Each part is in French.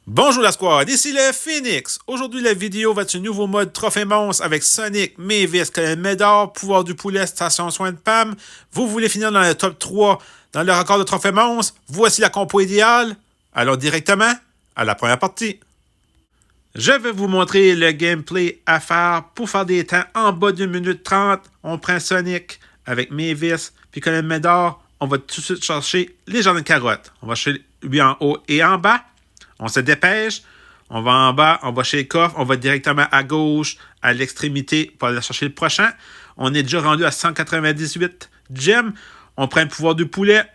Bonjour la squad, ici le Phoenix. Aujourd'hui, la vidéo va être un nouveau mode Trophée Monstre avec Sonic, Mavis, Colin Médard, Pouvoir du Poulet, Station Soin de Pam. Vous voulez finir dans le top 3 dans le record de Trophée Monstre? Voici la compo idéale. Allons directement à la première partie. Je vais vous montrer le gameplay à faire pour faire des temps en bas d'1 minute 30. On prend Sonic avec Mavis puis Colin Médard. On va tout de suite chercher les jardins de carottes. On va chercher lui en haut et en bas. On se dépêche, on va en bas, on va chez le coffre, on va directement à gauche, à l'extrémité pour aller chercher le prochain. On est déjà rendu à 198 gemmes. On prend le pouvoir du poulet.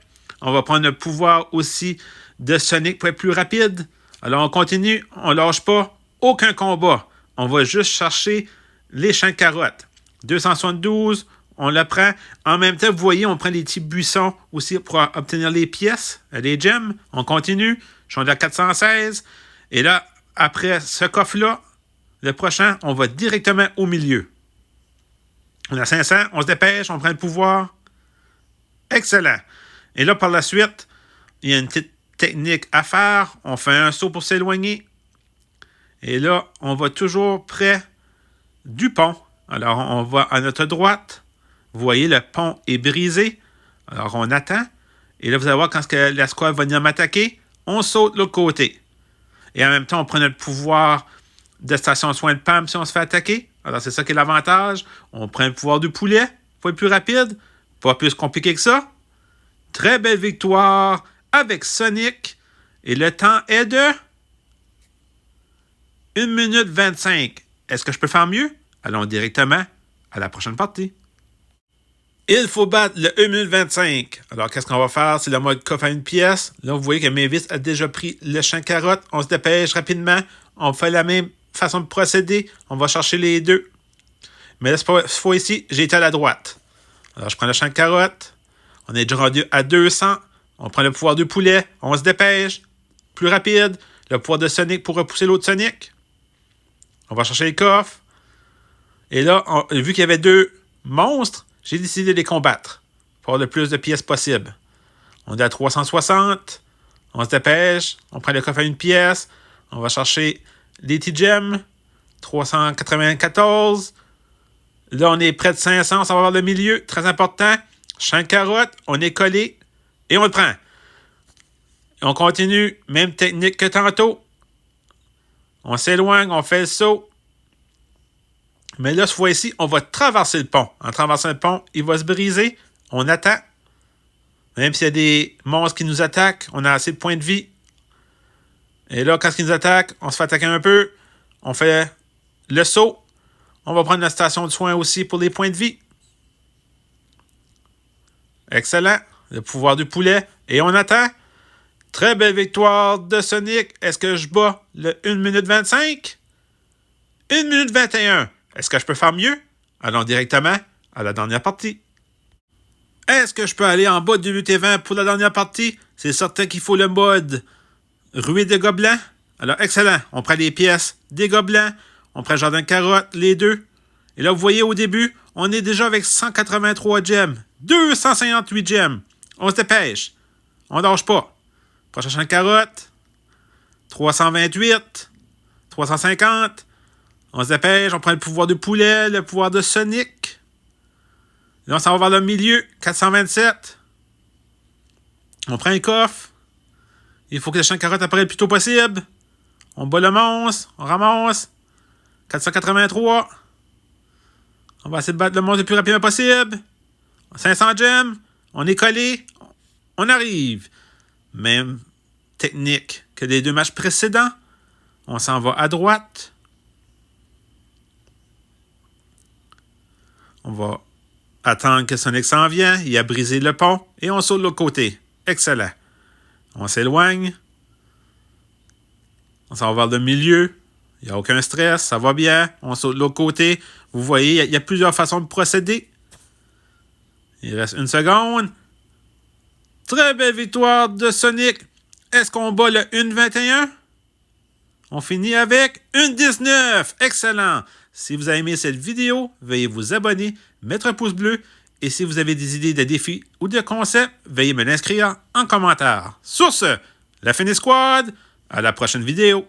On va prendre le pouvoir aussi de Sonic pour être plus rapide. Alors on continue, on lâche pas aucun combat. On va juste chercher les champs de carottes. 272, on le prend. En même temps, vous voyez, on prend les petits buissons aussi pour obtenir les pièces, les gemmes. On continue. Je suis à 416. Et là, après ce coffre-là, le prochain, on va directement au milieu. On a 500, on se dépêche, on prend le pouvoir. Excellent. Et là, par la suite, il y a une petite technique à faire. On fait un saut pour s'éloigner. Et là, on va toujours près du pont. Alors, on va à notre droite. Vous voyez, le pont est brisé. Alors, on attend. Et là, vous allez voir quand la squad va venir m'attaquer. On saute de l'autre côté. Et en même temps, on prend notre pouvoir de station soin de Pam si on se fait attaquer. Alors, c'est ça qui est l'avantage. On prend le pouvoir du poulet pour être plus rapide. Pas plus compliqué que ça. Très belle victoire avec Sonic. Et le temps est de 1 minute 25. Est-ce que je peux faire mieux? Allons directement à la prochaine partie. Il faut battre le 1 minute 25. Alors, qu'est-ce qu'on va faire? C'est le mode coffre à une pièce. Là, vous voyez que Mavis a déjà pris le champ de carotte. On se dépêche rapidement. On fait la même façon de procéder. On va chercher les deux. Mais là, cette fois ici, j'ai été à la droite. Alors, je prends le champ de carotte. On est déjà rendu à 200. On prend le pouvoir du poulet. On se dépêche. Plus rapide. Le pouvoir de Sonic pour repousser l'autre Sonic. On va chercher les coffres. Et là, vu qu'il y avait deux monstres, j'ai décidé de les combattre pour avoir le plus de pièces possible. On est à 360. On se dépêche. On prend le coffre à une pièce. On va chercher les T-Gems. 394. Là, on est près de 500. On s'en va vers le milieu. Très important. Champ de carotte. On est collé. Et on le prend. Et on continue. Même technique que tantôt. On s'éloigne. On fait le saut. Mais là, cette fois-ci, on va traverser le pont. En traversant le pont, il va se briser. On attend. Même s'il y a des monstres qui nous attaquent, on a assez de points de vie. Et là, quand ils nous attaquent, on se fait attaquer un peu. On fait le saut. On va prendre la station de soins aussi pour les points de vie. Excellent. Le pouvoir du poulet. Et on attend. Très belle victoire de Sonic. Est-ce que je bats le 1 minute 25? 1 minute 21. Est-ce que je peux faire mieux? Allons directement à la dernière partie. Est-ce que je peux aller en bas de 8 et 20 pour la dernière partie? C'est certain qu'il faut le mode ruée de gobelins. Alors, excellent. On prend les pièces des gobelins. On prend le jardin de carottes, les deux. Et là, vous voyez au début, on est déjà avec 183 gemmes. 258 gemmes. On se dépêche. On ne lâche pas. Prochain champ de carottes. 328. 350. On se dépêche, on prend le pouvoir du poulet, le pouvoir de Sonic. Là, on s'en va vers le milieu, 427. On prend un coffre. Il faut que le champ de carotte apparaisse le plus tôt possible. On bat le monstre, on ramasse. 483. On va essayer de battre le monstre le plus rapidement possible. 500 gemmes. On est collé. On arrive. Même technique que les deux matchs précédents. On s'en va à droite. On va attendre que Sonic s'en vienne. Il a brisé le pont. Et on saute de l'autre côté. Excellent. On s'éloigne. On s'en va vers le milieu. Il n'y a aucun stress. Ça va bien. On saute de l'autre côté. Vous voyez, il y a plusieurs façons de procéder. Il reste 1 seconde. Très belle victoire de Sonic. Est-ce qu'on bat le 1.21? On finit avec 1.19. Excellent. Si vous avez aimé cette vidéo, veuillez vous abonner, mettre un pouce bleu. Et si vous avez des idées de défis ou de concepts, veuillez me l'inscrire en commentaire. Sur ce, la Phoenix Squad, À la prochaine vidéo!